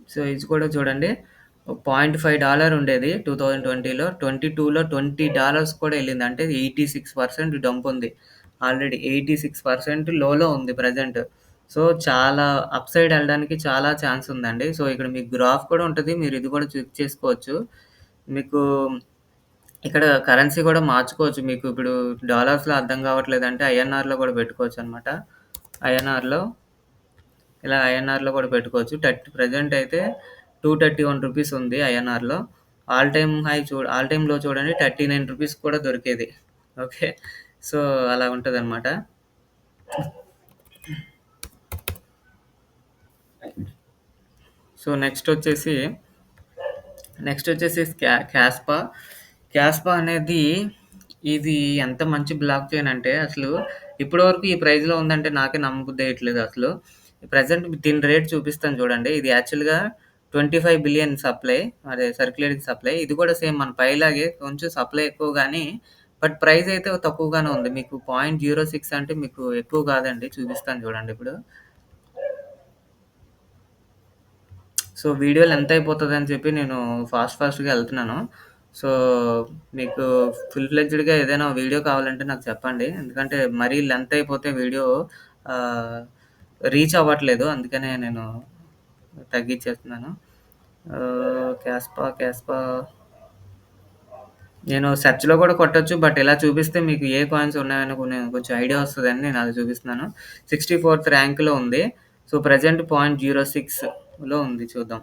సో, ఇది కూడా చూడండి. $0.5 ఉండేది 2020లో. 22లో $20 కూడా ఎళ్ళింది. అంటే 86% డంప్ ఉంది. ఆల్రెడీ 86% లోలో ఉంది ప్రెజెంట్. సో, చాలా అప్ సైడ్ ఎళ్ళడానికి చాలా ఛాన్స్ ఉందండి. సో, ఇక్కడ మీకు గ్రాఫ్ కూడా ఉంటది. మీరు ఇది కూడా చెక్ చేసుకోవచ్చు. మీకు ఇక్కడ కరెన్సీ కూడా మార్చుకోవచ్చు. మీకు ఇప్పుడు డాలర్స్‌లో అర్థం కావట్లేదంటే ఐఎన్ఆర్‌లో కూడా పెట్టుకోవచ్చనమాట. ఐఎన్ఆర్‌లో ఇలా ఐఎన్ఆర్‌లో కూడా పెట్టుకోవచ్చు. ప్రెజెంట్ అయితే ₹231 ఉంది ఐఎన్ఆర్‌లో. ఆల్ టైమ్ లో చూడండి ₹39 కూడా దొరికేది. ఓకే. సో, అలా ఉంటదనమాట. సో, నెక్స్ట్ వచ్చేసి క్యాస్పా. క్యాస్పా అనేది ఇది ఎంత మంచి బ్లాక్ చైన్ అంటే అసలు ఇప్పటివరకు ఈ ప్రైస్‌లో ఉందంటే నాకే నమ్మబుద్ధేయట్లేదు అసలు. ప్రెజెంట్ దీని రేట్ చూపిస్తాను చూడండి. ఇది యాక్చువల్‌గా 25 బిలియన్ సప్లై. అదే సర్క్యులేటింగ్ సప్లై. ఇది కూడా సేమ్ మన పైలాగే కొంచెం సప్లై ఎక్కువ గానీ, బట్ ప్రైస్ అయితే తక్కువగానే ఉంది. మీకు 0.06 అంటే మీకు ఎక్కువ కాదండి. చూపిస్తాను చూడండి ఇప్పుడు. సో, వీడియో లెంత్ అయిపోతదని చెప్పి నేను ఫాస్ట్‌గా ఎళ్తున్నాను. సో, మీకు ఫుల్ ఫ్లెడ్జ్డ్‌గా ఏదైనా వీడియో కావాలంటే నాకు చెప్పండి. ఎందుకంటే మరీ లెంత్ అయిపోతే వీడియో ఆహ్, రీచ్ అవ్వట్లేదు. అందుకనే నేను తగ్గిచ్చేస్తున్నాను. క్యాస్పా నేను సెర్చ్‌లో కూడా కొట్టొచ్చు. బట్ ఇలా చూపిస్తే మీకు ఏ కాయిన్స్ ఉన్నాయని కొంచెం ఐడియా వస్తదని నేను అది చూపిస్తున్నాను. 64థ్ ర్యాంక్‌లో ఉంది. సో, ప్రెజెంట్ 0.06లో ఉంది చూద్దాం.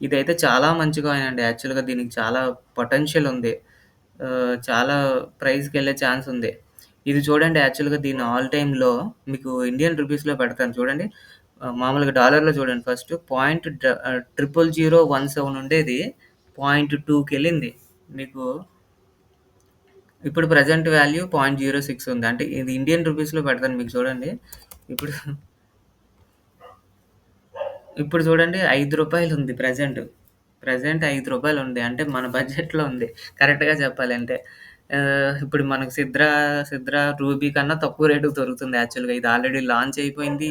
ఇదైతే చాలా మంచి కాయిన్ అండి. యాక్చువల్‌గా దీనికి చాలా పొటెన్షియల్ ఉంది. చాలా ప్రైస్‌కెళ్ళే ఛాన్స్ ఉంది. ఇది చూడండి యాక్చువల్‌గా దీని ఆల్ టైమ్ లో మీకు ఇండియన్ రూపీస్‌లో పెడతాను చూడండి. మామూలుగా డాలర్‌లో చూడండి ఫస్ట్ 0.0017 ఉండేది 0.2కెళ్ళింది. మీకు ఇప్పుడు ప్రెజెంట్ వాల్యూ 0.06 ఉంది. అంటే ఇది ఇండియన్ రూపీస్‌లో పెడతాను మీకు చూడండి. ఇప్పుడు ఇప్పుడు చూడండి రూ. 5 ఉంది ప్రెజెంట్. ప్రెజెంట్ రూ. 5 ఉంది. అంటే మన బడ్జెట్‌లో ఉంది. కరెక్ట్‌గా చెప్పాలంటే. ఇప్పుడు మనకు సిద్రా, రూబీ కన్నా తక్కువ రేటుకి దొరుకుతుంది యాక్చువల్‌గా. ఇది ఆల్రెడీ లాంచ్ అయిపోయింది.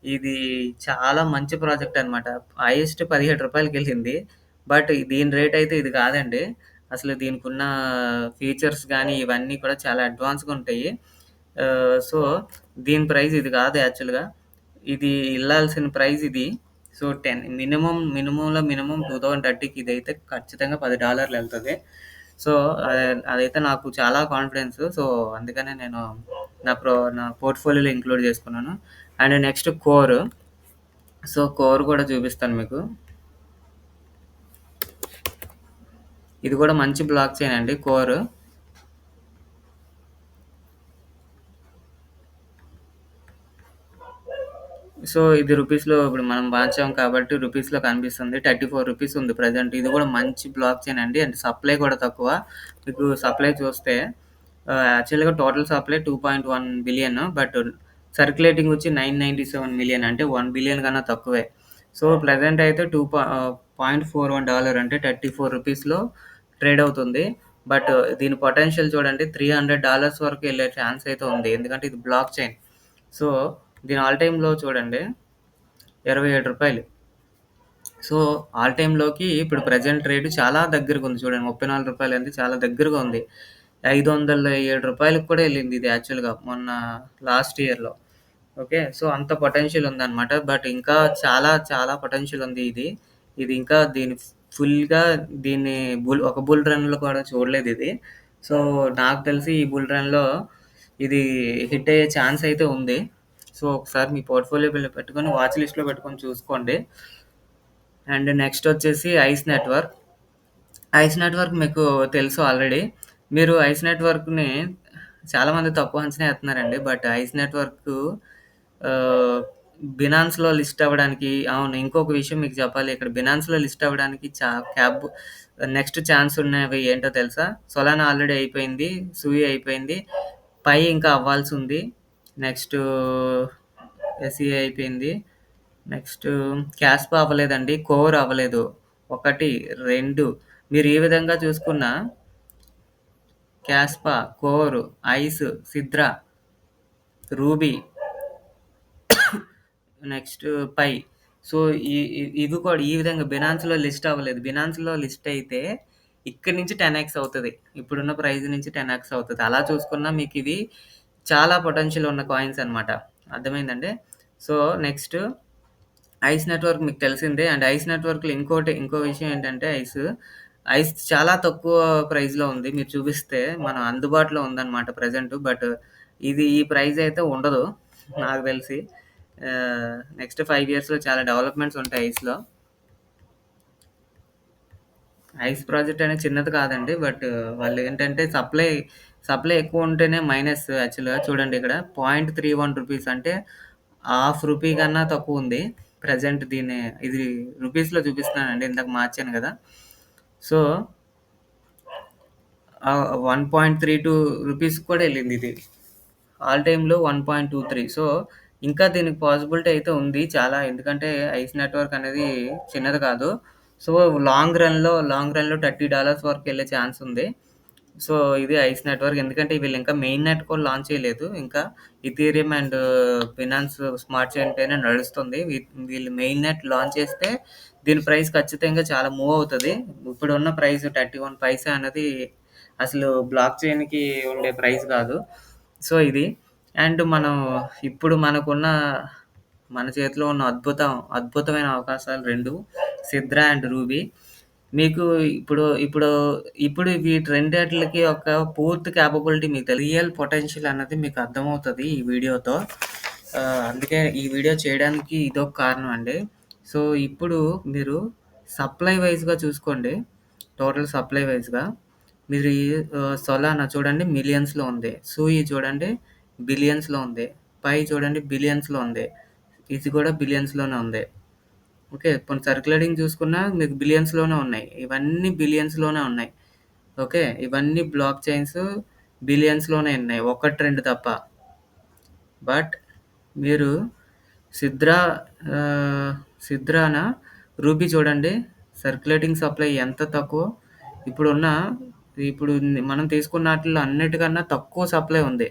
ఇది చాలా మంచి ప్రాజెక్ట్ అనమాట. హైయెస్ట్ రూ. 17కెళ్ళింది. బట్ దీని రేట్ అయితే ఇది కాదండి. అసలు దీనికున్న ఫీచర్స్ గాని, ఇవన్నీ కూడా చాలా అడ్వాన్స్‌గా ఉంటాయి. సో, దీని ప్రైస్ ఇది కాదు యాక్చువల్‌గా. ఇది ఎళ్ళాల్సిన ప్రైస్ ఇది. సో, మినిమమ్‌లో మినిమమ్ 2030కి ఇదైతే ఖచ్చితంగా $10 ఎళ్తది. సో, అదైతే నాకు చాలా కాన్ఫిడెన్స్. సో, అందుకనే నేను నా పోర్ట్‌ఫోలియోలో ఇంక్లూడ్ చేసుకున్నాను. And next core. So, core కూడా చూపిస్తాను మీకు. ఇది కూడా మంచి బ్లాక్ చైన్ అండి కోర్. సో, ఇది రూపీస్‌లో ఇప్పుడు మనం మార్చాం కాబట్టి రూపీస్‌లో కనిపిస్తుంది. రూ. 34 ఉంది ప్రెజెంట్. ఇది కూడా మంచి బ్లాక్ చైన్ అండి. అండ్ సప్లై కూడా తక్కువ. మీకు సప్లై చూస్తే యాక్చువల్‌గా total supply 2.1 billion. But circulating వచ్చి 997 మిలియన్ అంటే 1 బిలియన్ కన్నా తక్కువే. సో, ప్రెజెంట్ అయితే $0.41 అంటే రూ. 34లో ట్రేడ్ అవుతుంది. బట్ దీని పొటెన్షియల్ చూడండి $300 వరకు ఎళ్ళే ఛాన్స్ అయితే ఉంది. ఎందుకంటే ఇది బ్లాక్ చైన్. సో, దీని ఆల్ టైమ్ లో చూడండి రూ. 27. సో, ఆల్ టైమ్ లోకి ఇప్పుడు ప్రెజెంట్ రేట్ చాలా దగ్గరగుంది చూడండి. రూ. 34 అంటే చాలా దగ్గరగా ఉంది. రూ. 507కి కూడా ఎళ్ళింది ఇది యాక్చువల్‌గా మొన్న లాస్ట్ ఇయర్‌లో. ఓకే. సో, అంత పొటెన్షియల్ ఉందన్నమాట. బట్ ఇంకా చాలా చాలా పొటెన్షియల్ ఉంది ఇది. ఇది ఇంకా ఫుల్‌గా దీన్ని ఒక బుల్ రన్‌లో కూడా చూడలేదిది. సో, నాకు తెలిసి ఈ బుల్ రన్‌లో ఇది హిట్ అయ్యే ఛాన్స్ అయితే ఉంది. సో, ఒకసారి మీ పోర్ట్‌ఫోలియోలో పెట్టుకొని వాచ్ లిస్ట్‌లో పెట్టుకొని చూసుకోండి. అండ్ నెక్స్ట్ వచ్చేసి ఐస్ నెట్వర్క్. ఐస్ నెట్వర్క్ మీకు తెలుసు ఆల్రెడీ. మీరు ఐస్ నెట్వర్క్‌ని చాలామంది తక్కువ అంచనా ఏత్తన్నారండి. బట్ ఐస్ నెట్వర్క్ ఆహ్, బినాన్స్‌లో లిస్ట్ అవ్వడానికి అవును. ఇంకొక విషయం మీకు చెప్పాలి. ఇక్కడ బినాన్స్‌లో లిస్ట్ అవ్వడానికి క్యాబ్ నెక్స్ట్ ఛాన్స్ ఉన్నవి ఏంటో తెలుసా? సొలానా ఆల్రెడీ అయిపోయింది. సూయి అయిపోయింది. పై ఇంకా అవ్వాల్సుంది. నెక్స్ట్ ఎస్‌ఈఏ అయిపోయింది. నెక్స్ట్ క్యాస్పా అవ్వలేదండి. కోర్ అవ్వలేదు. 1, 2 మీరు ఈ విధంగా చూసుకున్నా Kaspa, Core, Ice, Sidra, Ruby next Pi. So, ఇవి కూడా ఈ విధంగా బినాన్స్‌లో లిస్ట్ అవ్వలేదు. బినాన్స్‌లో లిస్ట్ అయితే ఇక్కడి నుంచి 10x అవుతది. ఇప్పుడున్న ప్రైస్ నుంచి 10x అవుతది. అలా చూసుకున్నా మీకివి చాలా పొటెన్షియల్ ఉన్న కాయిన్స్ అన్నమాట. అర్థమైందండి? సో, నెక్స్ట్ ఐస్ నెట్వర్క్ మీకు తెలిసిందే. అండ్ ఐస్ నెట్వర్క్‌లో ఇంకో విషయం ఏంటంటే ఐస్ చాలా తక్కువ ప్రైస్‌లో ఉంది. మీరు చూపిస్తే మనం అందుబాటులో ఉందన్నమాట ప్రెజెంట్. బట్ ఈ ప్రైస్ అయితే ఉండదు నాకు తెలిసి. నెక్స్ట్ 5 ఇయర్స్‌లో చాలా డెవలప్‌మెంట్స్ ఉంటాయి ఐస్‌లో. ఐస్ ప్రాజెక్ట్ అనేది చిన్నది కాదండి. బట్ వాళ్ళేంటంటే సప్లై ఎక్కువ ఉంటేనే మైనస్ యాక్చువల్‌గా చూడండి ఇక్కడ రూ. 0.31 అంటే హాఫ్ రూపీ కన్నా తక్కువుంది. ప్రెజెంట్ ఇది రూపీస్‌లో చూపిస్తున్నానండి. ఇందాక మార్చాను గదా! సో, 1.32 రూపీస్‌కి కూడా ఎళ్ళిందిది. ఆల్ టైమ్‌లో 1.23 సో, ఇంకా దీనికి పాసిబిలిటీ అయితే ఉంది చాలా. ఎందుకంటే ఐస్ నెట్వర్క్ అనేది చిన్నది కాదు. సో, లాంగ్ రన్‌లో $30 వరకు ఎళ్ళే ఛాన్స్ ఉంది. సో, ఇది ఐస్ నెట్వర్క్. ఎందుకంటే వీళ్ళు ఇంకా మెయిన్ నెట్ కూడా లాంచ్ చేయలేదు. ఇంకా Ethereum and Binance smart chain పైనే నడుస్తుంది. వీళ్ళు మెయిన్ నెట్ లాంచ్ చేస్తే దీని ప్రైస్ ఖచ్చితంగా చాలా మూవ్ అవుతది. ఇప్పుడున్న ప్రైస్ 31 పైసా అన్నది అసలు బ్లాక్ చైన్‌కి ఉండే ప్రైస్ కాదు. సో, ఇది. అండ్ ఇప్పుడు మన చేతిలో ఉన్న అద్భుతమైన అవకాశాలు 2 సిద్రా అండ్ రూబీ. మీకు ఇప్పుడు ఇప్పుడు ఇప్పుడు వీటి రెండిట్లికి ఒక పూర్తి కేపబిలిటీ రియల్ పొటెన్షియల్ అన్నది మీకు అర్థమవుతది ఈ వీడియోతో. అందుకే ఈ వీడియో చేయడానికి ఇదొక కారణం అండి. సో, ఇప్పుడు మీరు సప్లై వైస్‌గా చూసుకోండి. టోటల్ సప్లై వైస్‌గా. మీరు సొలానా చూడండి మిలియన్స్‌లో ఉంది. సూయి చూడండి బిలియన్స్‌లో ఉంది. పై చూడండి బిలియన్స్‌లో ఉంది. ఇది కూడా బిలియన్స్‌లోనే ఉంది. ఓకే. పోనీ సర్క్యులేటింగ్ చూసుకున్నా మీకు బిలియన్స్‌లోనే ఉన్నాయి. ఇవన్నీ బిలియన్స్‌లోనే ఉన్నాయి. ఓకే. ఇవన్నీ బ్లాక్ చైన్స్ బిలియన్స్‌లోనే ఉన్నాయి. 1, 2 తప్ప. బట్ మీరు సిద్రా సిద్రాన రూబీ చూడండి సర్క్యులేటింగ్ సప్లై ఎంత తక్కువ. ఇప్పుడున్న ఇప్పుడు మనం తీసుకున్న ఆటిల్లో అన్నిటికన్నా తక్కువ సప్లై ఉంది.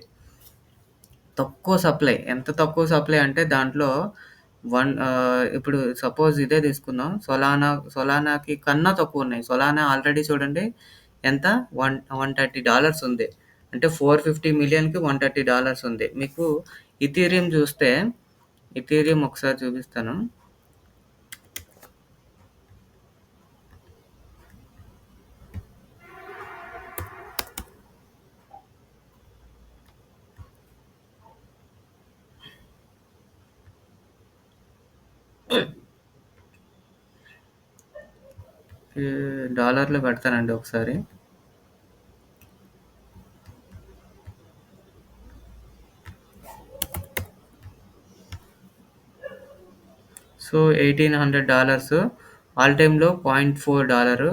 తక్కువ సప్లై. ఎంత తక్కువ సప్లై అంటే దాంట్లో ఇప్పుడు సపోజ్ ఇదే తీసుకుందాం. సొలానాకి కన్నా తక్కువున్నాయి. సొలానా ఆల్రెడీ చూడండి ఎంత $130 ఉంది. అంటే 450,000,000కి $130 ఉంది. మీకు ఇథీరియం చూస్తే ఇథీరియం ఒకసారి చూపిస్తాను. డాలర్‌లో పెడతానండి ఒకసారి. సో $1,800 ఆల్ టైమ్‌లో $0.4.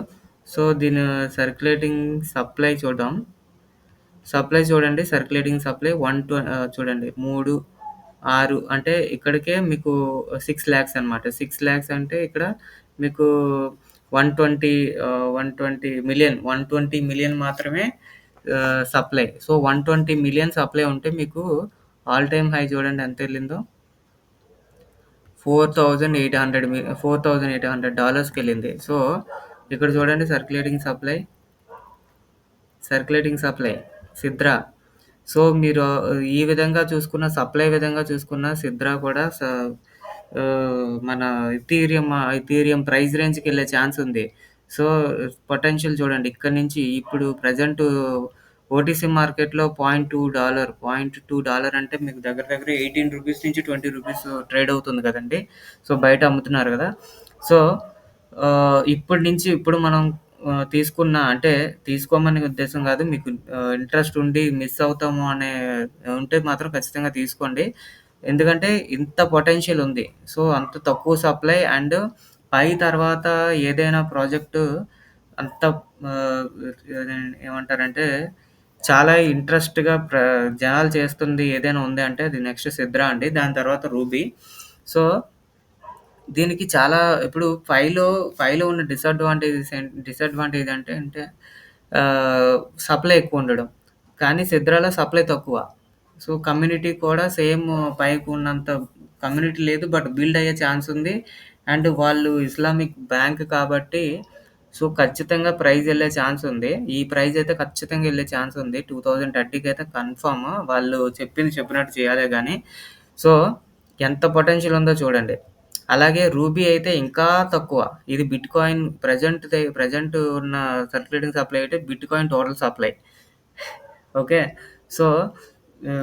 సో దీని సర్క్యులేటింగ్ సప్లై చూద్దాం. సప్లై చూడండి సర్క్యులేటింగ్ సప్లై చూడండి 3, 6 అంటే ఇక్కడికే మీకు 6,00,000 అనమాట. 6,00,000 అంటే ఇక్కడ మీకు 120,000,000 మాత్రమే సప్లై. సో 120,000,000 సప్లై ఉంటే మీకు ఆల్ టైమ్ హై చూడండి ఎంత వెళ్ళిందో. $4,800కి వెళ్ళింది. సో ఇక్కడ చూడండి సర్క్యులేటింగ్ సప్లై సిద్రా. సో మీరు ఈ విధంగా చూసుకున్న సప్లై విధంగా చూసుకున్న సిద్రా కూడా మన ఇథీరియం ప్రైస్ రేంజ్‌కి వెళ్ళే ఛాన్స్ ఉంది. సో పొటెన్షియల్ చూడండి ఇక్కడ నుంచి ఇప్పుడు ప్రెజెంట్ ఓటీసీ మార్కెట్‌లో $0.2 అంటే మీకు దగ్గర దగ్గర రూ. 18 నుంచి రూ. 20 ట్రేడ్ అవుతుంది కదండీ! సో బయట అమ్ముతున్నారు కదా! సో ఇప్పటి నుంచి ఇప్పుడు మనం తీసుకున్న అంటే తీసుకోమనే ఉద్దేశ్యం కాదు. మీకు ఇంట్రెస్ట్ ఉండి మిస్ అవుతాము అనే ఉంటే మాత్రం ఖచ్చితంగా తీసుకోండి. ఎందుకంటే ఇంత పొటెన్షియల్ ఉంది. సో అంత తక్కువ సప్లై అండ్ పై తర్వాత ఏదైనా ప్రాజెక్టు అంత ఆహ్, ఏమంటారంటే చాలా ఇంట్రెస్ట్‌గా జనాలు చేస్తుంది ఏదైనా ఉంది అంటే అది నెక్స్ట్ సిద్రా అండి. దాని తర్వాత రూబీ. సో దీనికి చాలా ఇప్పుడు 5లో ఉన్న డిసడ్వాంటేజ్ అంటే ఆహ్, సప్లై ఎక్కువుండడం. కానీ సిద్రాలో సప్లై తక్కువ. సో, కమ్యూనిటీ కూడా సేమ్ పైకి ఉన్నంత కమ్యూనిటీ లేదు. బట్ బిల్డ్ అయ్యే ఛాన్స్ ఉంది. అండ్ వాళ్ళు ఇస్లామిక్ బ్యాంక్ కాబట్టి సో, ఖచ్చితంగా ప్రైజ్ ఎళ్ళే ఛాన్స్ ఉంది. ఈ ప్రైజ్ అయితే ఖచ్చితంగా ఎళ్ళే ఛాన్స్ ఉంది. 2030కి అయితే కన్ఫర్మ్. వాళ్ళు చెప్పింది చెప్పినట్టు చేయాలే గానీ, సో, ఎంత పొటెన్షియల్ ఉందో చూడండి. అలాగే రూబీ అయితే ఇంకా తక్కువ. ఇది బిట్‌కాయిన్ ప్రెజెంట్ ఉన్న సర్క్యులేటింగ్ సప్లై అయితే bitcoin total supply. Okay. So,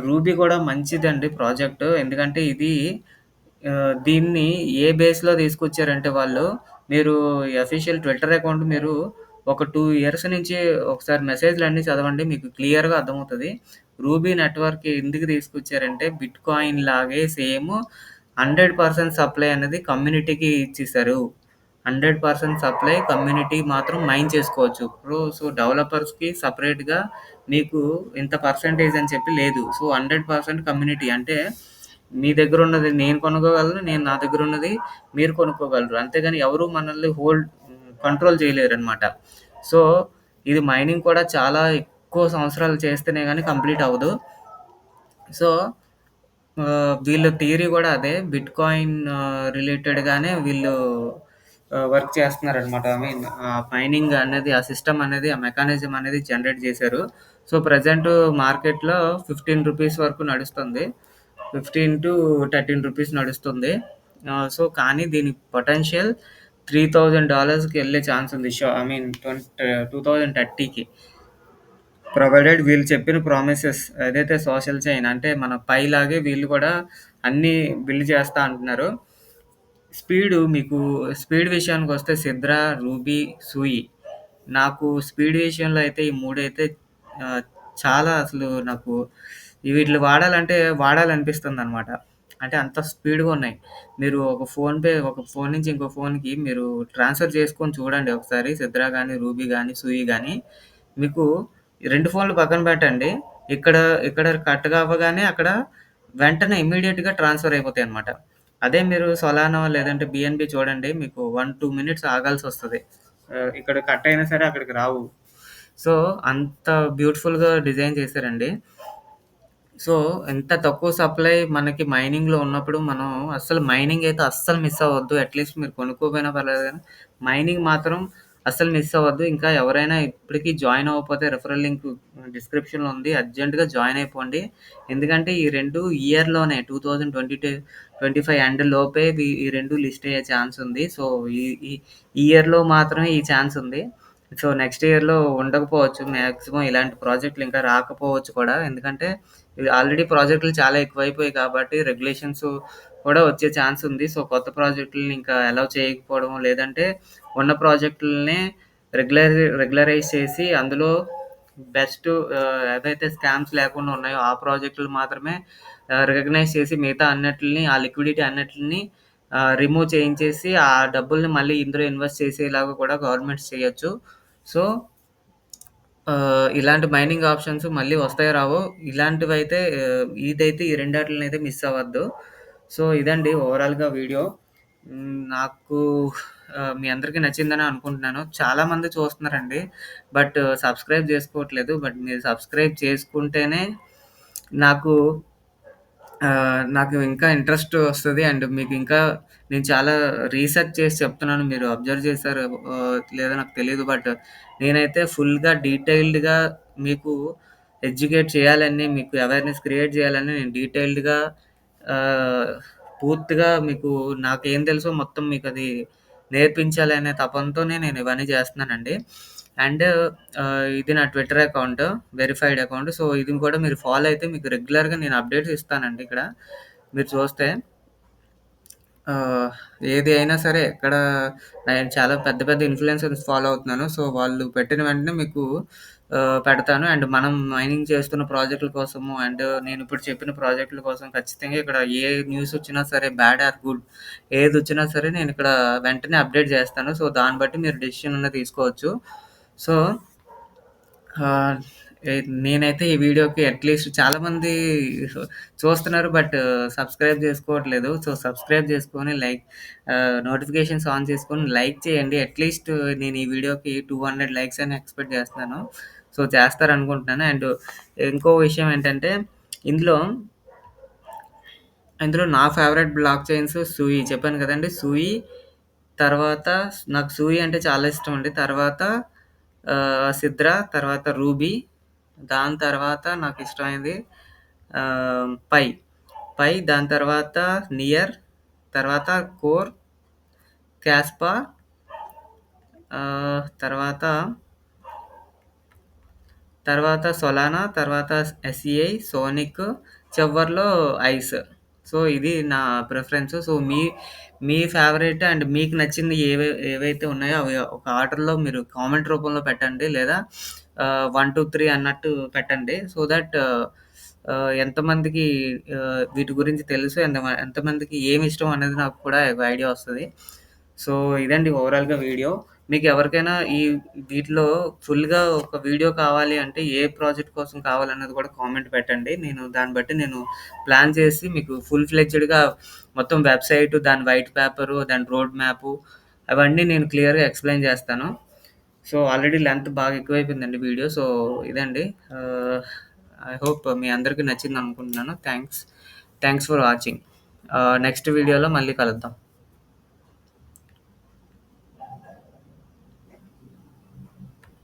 ruby కూడా మంచిదండి ప్రాజెక్టు. ఎందుకంటే ఇది దీన్ని ఏ బేస్‌లో తీసుకొచ్చారంటే వాళ్ళు, మీరు అఫీషియల్ ట్విట్టర్ అకౌంట్ మీరు ఒక 2 ఇయర్స్ నుంచి ఒకసారి మెసేజ్‌లన్నీ చదవండి. మీకు క్లియర్‌గా అర్థమవుతది. రూబీ నెట్‌వర్క్ ఎందుకు తీసుకొచ్చారంటే బిట్‌కాయిన్ లాగే సేమ్ 100% సప్లై అనేది కమ్యూనిటీకి ఇచ్చేసారు. 100% సప్లై కమ్యూనిటీ మాత్రం మైన్ చేసుకోవచ్చు. సో, డెవలపర్స్‌కి సెపరేట్‌గా మీకు ఇంత పర్సెంటేజ్ అని చెప్పి లేదు. సో, 100% కమ్యూనిటీ అంటే మీ దగ్గరున్నది నేను కొనుక్కోగలను. నా దగ్గరున్నది మీరు కొనుక్కోగలరు. అంతేగాని ఎవరు మనల్ని కంట్రోల్ చేయలేరనమాట. సో, ఇది మైనింగ్ కూడా చాలా ఎక్కువ సంవత్సరాలు చేస్తేనే గాని కంప్లీట్ అవ్వదు. సో, వీళ్ళ థియరీ గూడా అదే. బిట్‌కాయిన్ రిలేటెడ్‌గానే వీళ్ళు వర్క్ చేస్తున్నారనమాట. ఐ మీన్ మైనింగ్ అనేది ఆ సిస్టమ్ అనేది, ఆ మెకానిజం అనేది జనరేట్ చేశారు. సో, ప్రెజెంట్ మార్కెట్‌లో రూ. 15 వరకు నడుస్తుంది. 15-13 నడుస్తుంది. సో, కానీ దీని పొటెన్షియల్ $3,000కి ఎళ్ళే ఛాన్స్ ఉంది. ఐ మీన్ 2030కి. ప్రొవైడెడ్ వీళ్ళు చెప్పిన ప్రామిసెస్ ఏదైతే సోషల్ చైన్ అంటే మన పైలాగే వీళ్ళు కూడా అన్నీ బిల్డ్ చేస్తా అంటున్నారు. మీకు స్పీడ్ విషయానికొస్తే సిద్రా, రూబీ, సూయి నాకు స్పీడ్ విషయంలో అయితే ఈ 3 అయితే ఆహ్, చాలా అసలు నాకు వీటిని వాడాలంటే వాడాలనిపిస్తుందనమాట. అంటే అంత స్పీడ్‌గా ఉన్నాయి. మీరు ఒక ఫోన్ నుంచి ఇంకో ఫోన్‌కి మీరు ట్రాన్స్‌ఫర్ చేసుకొని చూడండి ఒకసారి 'సిద్రా' గాని, 'రూబీ' గాని, 'సూయి' గాని. మీకు 2 ఫోన్‌లు పక్కన పెట్టండి. ఇక్కడ ఇక్కడ కట్ అవ్వగానే అక్కడ వెంటనే ఇమ్మీడియేట్‌గా ట్రాన్స్‌ఫర్ అయిపోతాయన్నమాట. అదే మీరు 'సొలానో' లేదంటే 'బీఎన్‌బీ' చూడండి మీకు 1, 2 మినిట్స్ ఆగాల్సొస్తది. ఇక్కడ కట్ అయినా సరే అక్కడికి రావు. సో, అంత బ్యూటిఫుల్‌గా డిజైన్ చేశారండి. సో, ఎంత తక్కువ సప్లై మనకి మైనింగ్‌లో ఉన్నప్పుడు మనం అస్సలు మైనింగ్ అయితే అస్సలు మిస్ అవ్వద్దు. అట్‌లీస్ట్ మీరు కొనుక్కోకపోయినా పర్లేదు గానీ, మైనింగ్ మాత్రం అస్సలు మిస్ అవ్వద్దు. ఇంకా ఎవరైనా ఇప్పటికి జాయిన్ అవ్వకపోతే రిఫరల్ లింక్ డిస్క్రిప్షన్‌లో ఉంది. అర్జెంట్‌గా జాయిన్ అయిపోండి. ఎందుకంటే ఈ 2 ఇయర్‌లోనే 2025 ఎండ్ లోపే ఈ 2 లిస్ట్ అయ్యే ఛాన్స్ ఉంది. సో, ఈ ఈ ఈ ఇయర్‌లో మాత్రమే ఈ ఛాన్స్ ఉంది. సో, నెక్స్ట్ ఇయర్‌లో ఉండకపోవచ్చు. మాక్సిమం ఇలాంటి ప్రాజెక్ట్‌లు ఇంకా రాకపోవచ్చు కూడా. ఎందుకంటే ఇది ఆల్రెడీ ప్రాజెక్టులు చాలా ఎక్కువైపోయాయి కాబట్టి రెగ్యులేషన్స్ కూడా వచ్చే ఛాన్స్ ఉంది. సో, కొత్త ప్రాజెక్టులని ఇంకా అలౌ చేయకపోవడం, లేదంటే ఉన్న ప్రాజెక్టులనే రెగ్యులరైజ్ చేసి అందులో బెస్ట్ ఏదైతే స్కామ్స్ లేకుండా ఉన్నాయో ఆ ప్రాజెక్టులు మాత్రమే రికగ్నైజ్ చేసి మిగతా అన్నిటిని ఆ లిక్విడిటీ అన్నిటిని రిమూవ్ చేయించేసి ఆ డబ్బుల్ని మళ్ళీ ఇందులో ఇన్వెస్ట్ చేసేలాగా కూడా గవర్నమెంట్స్ చేయొచ్చు. సో ఇలాంటి మైనింగ్ ఆప్షన్స్ మళ్ళీ వస్తాయో రావో, ఇలాంటివైతే ఇదైతే ఈ రెండాటిలనైతే మిస్ అవ్వద్దు. సో, ఇదండి ఓవరాల్‌గా వీడియో. నాకు మీ అందరికి నచ్చిందని అనుకుంటున్నాను. చాలామంది చూస్తున్నారండి. బట్ సబ్స్క్రైబ్ జేసుకోవట్లేదు. బట్ మీరు సబ్స్క్రైబ్ చేసుకుంటేనే నాకు నాకు ఇంకా ఇంట్రెస్ట్ వస్తది. అండ్ మీకు ఇంకా నేను చాలా రీసెర్చ్ చేసి చెప్తున్నాను. మీరు అబ్జర్వ్ చేశారో లేదో నాకు తెలీదు. బట్ నేనైతే ఫుల్‌గా డీటెయిల్డ్‌గా మీకు ఎడ్యుకేట్ చేయాలని, మీకు అవేర్‌నెస్ క్రియేట్ చేయాలని నేను డీటెయిల్డ్‌గా ఆహ్, పూర్తిగా మీకు నాకేం తెలుసో మొత్తం మీకది నేర్పించాలి అనే తపనతోనే నేను ఇవన్నీ చేస్తున్నానండి. అండ్ ఇది నా Twitter account. Verified account. So, ఇది కూడా మీరు ఫాలో అయితే మీకు రెగ్యులర్‌గా నేను అప్డేట్స్ ఇస్తానండి ఇక్కడ. మీరు చూస్తే ఆహ్, ఏది అయినా సరే ఎక్కడ నేను చాలా పెద్ద పెద్ద ఇన్‌ఫ్లుయెన్సర్స్ ఫాలో అవుతున్నాను. సో, వాళ్ళు పెట్టిన వెంటనే మీకు పెడతాను. అండ్ మనం మైనింగ్ చేస్తున్న ప్రాజెక్టుల కోసము అండ్ నేనిప్పుడు చెప్పిన ప్రాజెక్టుల కోసం ఖచ్చితంగా ఇక్కడ ఏ న్యూస్ వచ్చినా సరే బ్యాడ్ ఆర్ గుడ్ ఏదొచ్చినా సరే నేనిక్కడ వెంటనే అప్డేట్ చేస్తాను. సో, దాన్ని బట్టి మీరు డెసిషన్ అనేది తీసుకోవచ్చు. సో ఆహ్, ఎ నేనైతే ఈ వీడియోకి అట్‌లీస్ట్ చాలామంది చూస్తున్నారు. బట్ సబ్స్క్రైబ్ చేసుకోవట్లేదు. సో, సబ్స్క్రైబ్ చేసుకొని నోటిఫికేషన్స్ ఆన్ చేసుకొని లైక్ చేయండి. అట్‌లీస్ట్ నేను ఈ వీడియోకి 200 లైక్స్ అని ఎక్స్‌పెక్ట్ చేస్తున్నాను. సో, చేస్తారనుకుంటున్నాను. అండ్ ఇంకో విషయం ఏంటంటే ఇందులో ఇందులో నా ఫేవరెట్ బ్లాక్ చైన్స్ సూయి చెప్పాను కదండీ! సూయి తర్వాత నాకు సూయి అంటే చాలా ఇష్టమండి. తర్వాత సిద్రా, తర్వాత రూబీ, దాని తర్వాత నాకిష్టమైనది పై. దాని తర్వాత నియర్, తర్వాత కోర్, క్యాస్పా తర్వాత సొలానా, తర్వాత ఎస్‌ఈఐ, సోనిక్, చివర్లో ఐస్. సో, ఇది నా preference. So, me favourite and మీకు నచ్చింది ఏవైతే ఉన్నాయో అవి ఒక ఆర్డర్‌లో మీరు కామెంట్ రూపంలో పెట్టండి. లేదా 1, 2, 3 అన్నట్టు పెట్టండి. సో థట్ ఎంతమందికి వీటి గురించి తెలుసు ఎంతమందికి ఏమిష్టం అనేది నాకు కూడా ఒక ఐడియా వస్తది. సో, ఇదండి ఓవరాల్‌గా వీడియో. మీకెవరికైనా వీటిలో ఫుల్‌గా ఒక వీడియో కావాలి అంటే ఏ ప్రాజెక్ట్ కోసం కావాలన్నది కూడా కామెంట్ పెట్టండి. దాన్ని బట్టి నేను ప్లాన్ చేసి మీకు ఫుల్ ఫ్లెడ్జ్డ్‌గా మొత్తం వెబ్‌సైటు, దాని వైట్ పేపరు, దాని రోడ్ మ్యాపు అవన్నీ నేను క్లియర్‌గా ఎక్స్‌ప్లెయిన్ చేస్తాను. సో, ఆల్రెడీ లెంత్ బాగా ఎక్కువైపోయిందండి వీడియో. సో, ఇదండి. ఆహ్, ఐ హోప్ మీ అందరికి నచ్చిందనుకుంటున్నాను. Thanks for watching. నెక్స్ట్ వీడియోలో మళ్ళీ కలుద్దాం.